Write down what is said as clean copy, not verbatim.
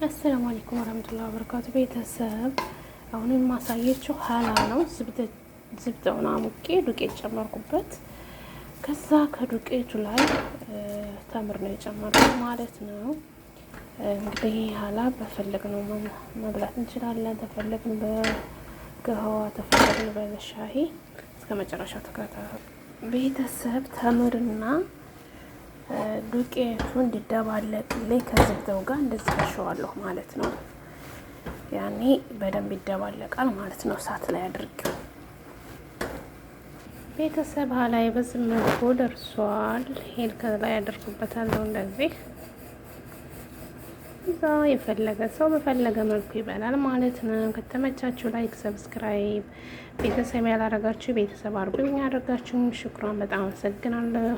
አሰላሙ አለይኩም ወራህመቱላሂ ወበረካቱ። ቤተሰብ አሁን የማሳየችው ሀላ ነው። ዝብደውን አሙቄ ዱቄት ጨመርኩበት። ከዛ ከዱቄቱ ላይ ተምር ነው የጨመርኩት ማለት ነው። እንግዲህ ሀላ በፈለግነው መብላት እንችላለን። ተፈለግን በገህዋ ተፈለግን በሻሂ እስከ መጨረሻው ተከታተሉ ቤተሰብ። ተምርና ዱቄቱ እንዲደባለቅልኝ ከዝብደው ጋር እንደዚህ አሸዋለሁ ማለት ነው። ያኔ በደንብ ይደባለቃል ማለት ነው። እሳት ላይ አድርጌው ቤተሰብ ሀላይ በዚህ መልኩ ደርሷል። ሄል ከላይ አድርጉበታለሁ እንደዚህ። እዛ የፈለገ ሰው በፈለገ መልኩ ይበላል ማለት ነው። ከተመቻችሁ ላይክ፣ ሰብስክራይብ፣ ቤተሰብ ያላረጋችሁ ቤተሰብ አርጉኝ። ያደርጋችሁ ሽኩራን በጣም አመሰግናለሁ።